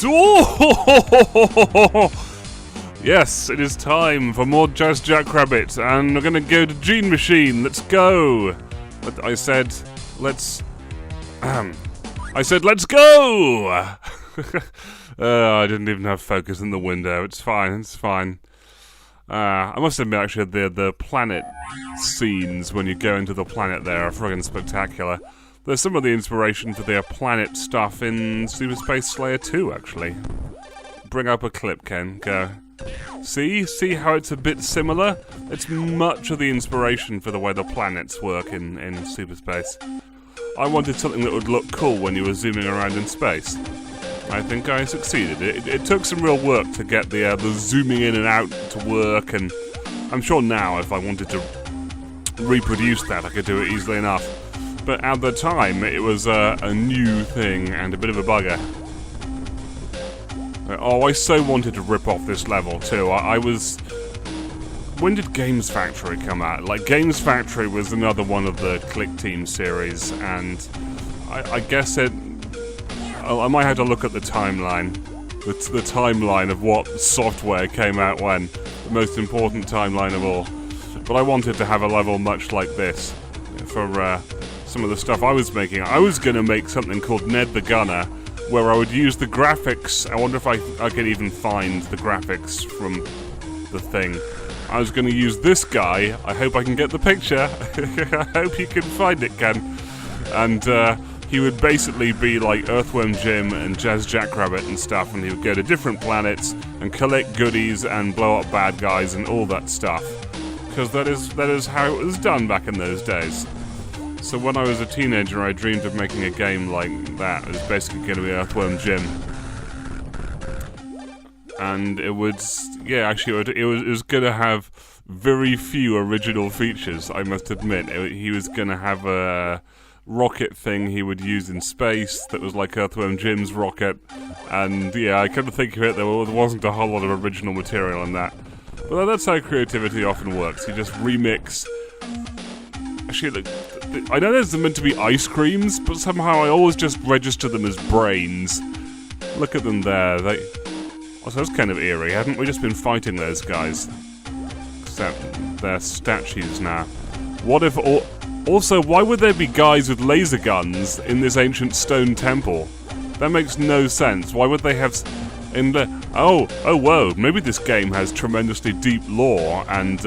Oh! Yes, it is time for more Jackrabbit, and we're gonna go to Gene Machine. Let's go. But I said, let's go. I didn't even have focus in the window. It's fine. It's fine. I must admit, actually, the planet scenes when you go into the planet there are friggin' spectacular. There's some of the inspiration for their planet stuff in Super Space Slayer 2, actually. Bring up a clip, Ken. Go. See how it's a bit similar? It's much of the inspiration for the way the planets work in Super Space. I wanted something that would look cool when you were zooming around in space. I think I succeeded. It took some real work to get the zooming in and out to work, and I'm sure now if I wanted to reproduce that I could do it easily enough. But at the time it was a new thing and a bit of a bugger. Oh, I so wanted to rip off this level too. I was... When did Games Factory come out? Like, Games Factory was another one of the Click Team series, and I guess it... I might have to look at the timeline. The timeline of what software came out when. The most important timeline of all. But I wanted to have a level much like this for some of the stuff I was making. I was going to make something called Ned the Gunner, where I would use the graphics. I wonder if I could even find the graphics from the thing. I was going to use this guy. I hope I can get the picture. I hope you can find it, Ken. And he would basically be like Earthworm Jim and Jackrabbit and stuff, and he would go to different planets and collect goodies and blow up bad guys and all that stuff. Because that is how it was done back in those days. So when I was a teenager, I dreamed of making a game like that. It was basically going to be Earthworm Jim. And it would... Yeah, actually, it was going to have very few original features, I must admit. He was going to have a rocket thing he would use in space that was like Earthworm Jim's rocket. And yeah, I kind of think of it, there wasn't a whole lot of original material in that. But that's how creativity often works. You just remix... Actually, I know there's meant to be ice creams, but somehow I always just register them as brains. Look at them there. Oh, so that's kind of eerie. Haven't we just been fighting those guys? Except they're statues now. What if... Also, why would there be guys with laser guns in this ancient stone temple? That makes no sense. Why would they have... Oh, whoa. Maybe this game has tremendously deep lore, and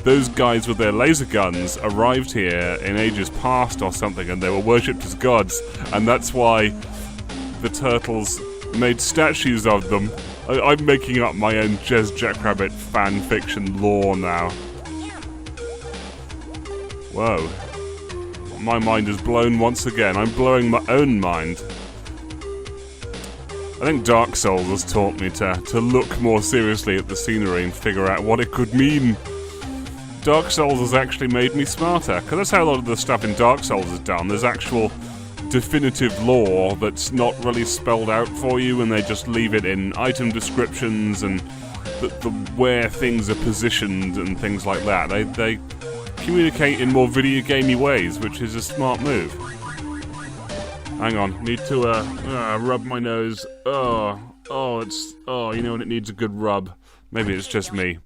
those guys with their laser guns arrived here in ages past or something, and they were worshipped as gods, and that's why the turtles made statues of them. I'm making up my own Jackrabbit fan fiction lore now. Whoa. My mind is blown once again. I'm blowing my own mind. I think Dark Souls has taught me to look more seriously at the scenery and figure out what it could mean. Dark Souls has actually made me smarter, because that's how a lot of the stuff in Dark Souls is done. There's actual definitive lore that's not really spelled out for you, and they just leave it in item descriptions and where things are positioned and things like that. They communicate in more video gamey ways, which is a smart move. Hang on, need to rub my nose. You know when it needs a good rub. Maybe it's just me.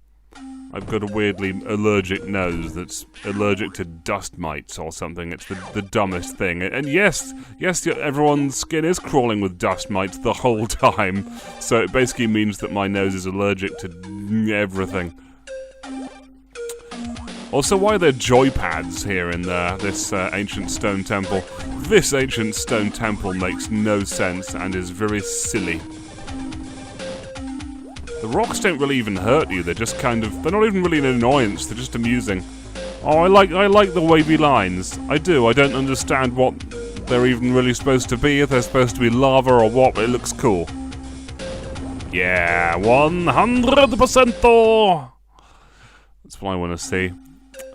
I've got a weirdly allergic nose that's allergic to dust mites or something. It's the dumbest thing. And yes, everyone's skin is crawling with dust mites the whole time. So it basically means that my nose is allergic to everything. Also, why are there joypads here in this ancient stone temple? This ancient stone temple makes no sense and is very silly. The rocks don't really even hurt you, they're just kind of... They're not even really an annoyance, they're just amusing. Oh, I like the wavy lines. I do, I don't understand what they're even really supposed to be, if they're supposed to be lava or what, but it looks cool. Yeah, 100%! That's what I want to see.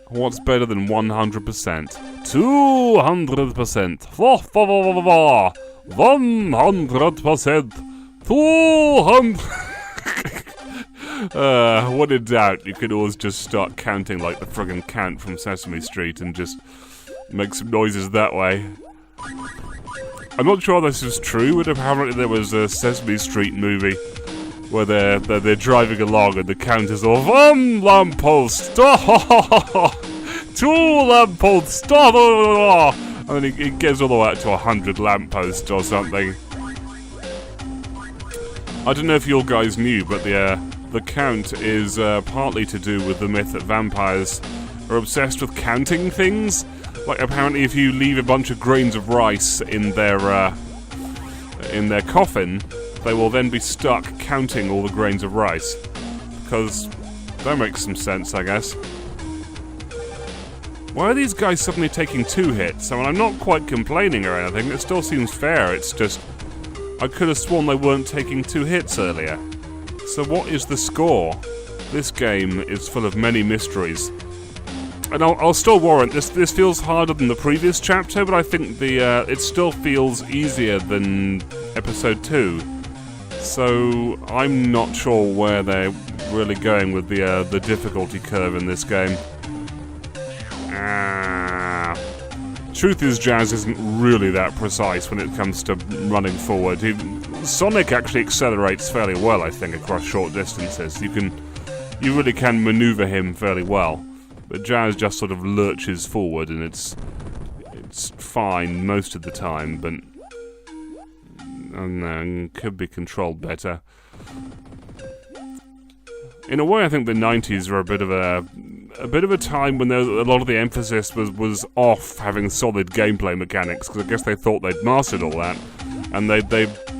What's better than 100%? 200%! 100%! 200%! When in doubt, you could always just start counting like the friggin' Count from Sesame Street and just make some noises that way. I'm not sure this is true, but apparently there was a Sesame Street movie where they're driving along and the count is off 1 lamppost, 2 lampposts, and then it gets all the way up to 100 lampposts or something. I don't know if you guys knew, but the count is partly to do with the myth that vampires are obsessed with counting things. Like, apparently if you leave a bunch of grains of rice in their coffin, they will then be stuck counting all the grains of rice. Because that makes some sense, I guess. Why are these guys suddenly taking 2 hits? I mean, I'm not quite complaining or anything, it still seems fair, it's just... I could have sworn they weren't taking 2 hits earlier. So what is the score? This game is full of many mysteries. And I'll still warrant, this feels harder than the previous chapter, but I think it still feels easier than episode 2. So I'm not sure where they're really going with the difficulty curve in this game. Truth is, Jazz isn't really that precise when it comes to running forward. Sonic actually accelerates fairly well, I think, across short distances. You really can maneuver him fairly well. But Jazz just sort of lurches forward, and it's fine most of the time, but I don't know, could be controlled better. In a way, I think the 90s were a bit of a time when a lot of the emphasis was off having solid gameplay mechanics, because I guess they thought they'd mastered all that, and they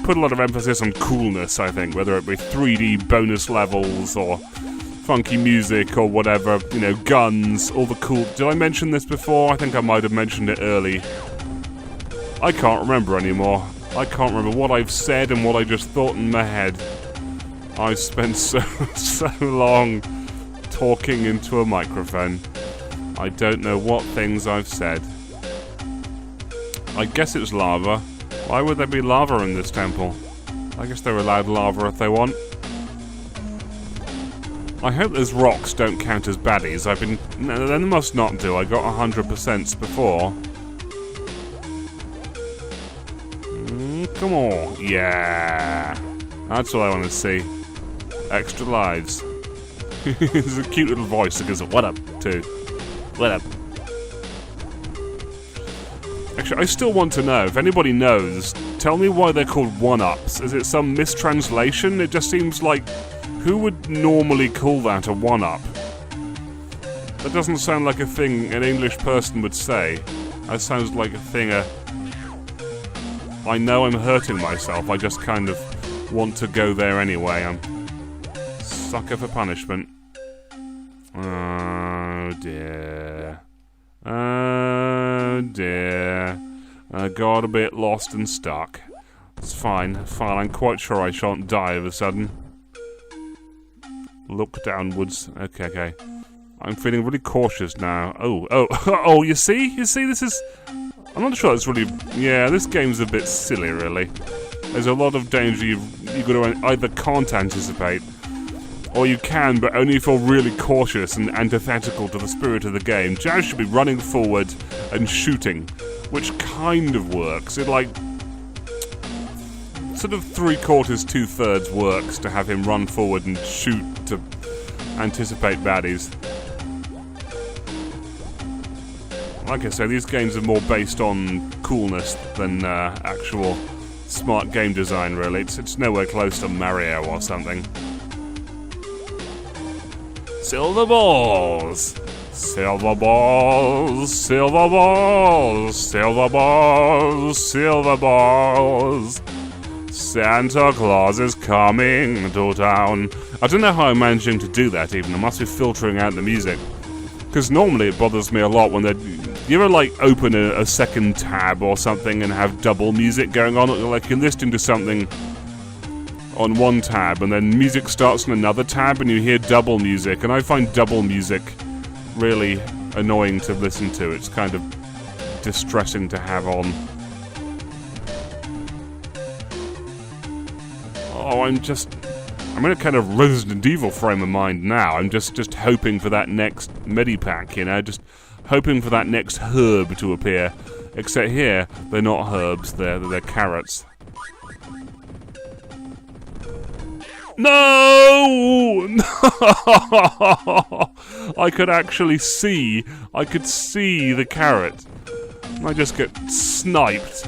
put a lot of emphasis on coolness, I think, whether it be 3D bonus levels or funky music or whatever, you know, guns, all the cool... Did I mention this before? I think I might have mentioned it early. I can't remember anymore. I can't remember what I've said and what I just thought in my head. I've spent so long talking into a microphone. I don't know what things I've said. I guess it's lava. Why would there be lava in this temple? I guess they're allowed lava if they want. I hope those rocks don't count as baddies. No, they must not do. I got 100% before. Come on. Yeah. That's what I want to see. Extra lives. There's a cute little voice that goes, "What up?" too. What up? Actually, I still want to know. If anybody knows, tell me why they're called one-ups. Is it some mistranslation? It just seems like... Who would normally call that a one-up? That doesn't sound like a thing an English person would say. That sounds like a thing I know I'm hurting myself, I just kind of want to go there anyway. I'm sucker for punishment. Oh dear. Oh dear. I got a bit lost and stuck. It's fine, I'm quite sure I shan't die of a sudden. Look downwards. Okay. I'm feeling really cautious now. Oh, you see, this is... I'm not sure it's really... Yeah, this game's a bit silly, really. There's a lot of danger you've got to either can't anticipate, or you can, but only if you're really cautious and antithetical to the spirit of the game. Jazz should be running forward and shooting, which kind of works. It, like... sort of 3/4, 2/3 works to have him run forward and shoot to anticipate baddies. Like I say, these games are more based on coolness than actual smart game design, really. It's nowhere close to Mario or something. Silver balls! Silver balls! Silver balls! Silver balls! Silver balls! Santa Claus is coming to town. I don't know how I'm managing to do that even. I must be filtering out the music. Because normally it bothers me a lot when they're... You ever, like, open a second tab or something and have double music going on? Like, you're listening to something on one tab and then music starts on another tab and you hear double music. And I find double music really annoying to listen to. It's kind of distressing to have on. Oh, I'm in a kind of Resident Evil frame of mind now. I'm just hoping for that next Medipack, you know, just hoping for that next herb to appear. Except here, they're not herbs, they're carrots. No! I could actually see. I could see the carrot. And I just get sniped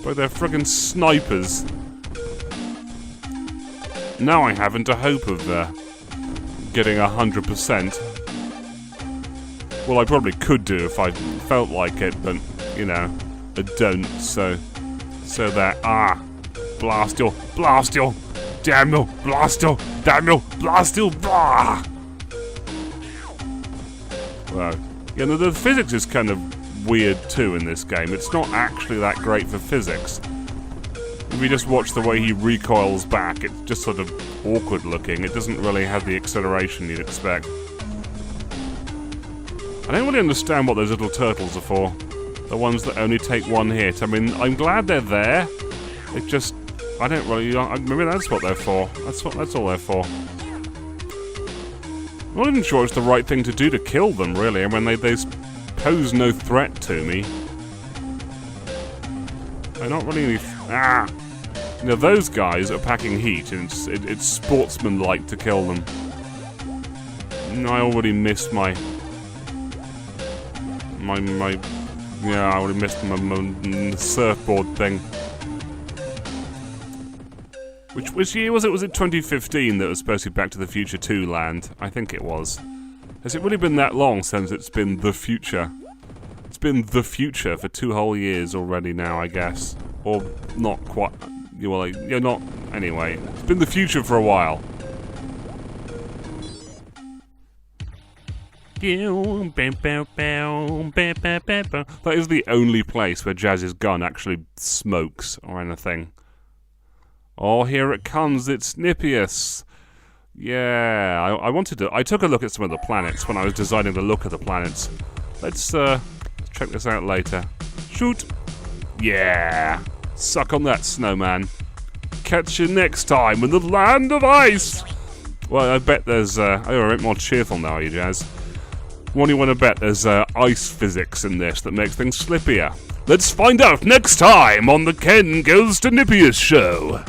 by their friggin' snipers. Now I haven't a hope of getting 100%. Well, I probably could do if I felt like it, but you know, I don't. So that blast you, damn you, blast you, blah. Well, you know, the physics is kind of weird too in this game. It's not actually that great for physics. If you just watch the way he recoils back, it's just sort of awkward looking. It doesn't really have the acceleration you'd expect. I don't really understand what those little turtles are for. The ones that only take one hit. I mean, I'm glad they're there. It just... I don't really... maybe that's what they're for. That's all they're for. I'm not even sure it's the right thing to do to kill them, really. I mean, they pose no threat to me. They're not really... You know, those guys are packing heat, and it's sportsmanlike to kill them. I already missed my... yeah, I would have missed my surfboard thing. Which year was it? Was it 2015 that was supposed to be Back to the Future 2 land? I think it was. Has it really been that long since it's been the future? It's been the future for 2 whole years already now, I guess. Or not quite. Well, yeah, not... Anyway, it's been the future for a while. That is the only place where Jazz's gun actually smokes or anything. Oh, here it comes, it's Nippius. Yeah, I took a look at some of the planets when I was designing the look of the planets. Let's check this out later. Shoot! Yeah! Suck on that, snowman. Catch you next time in the land of ice! Well, I bet there's, oh, you're a bit more cheerful now, are you, Jazz? What do you want to bet? There's ice physics in this that makes things slippier. Let's find out next time on the Ken Goes to Nippius show.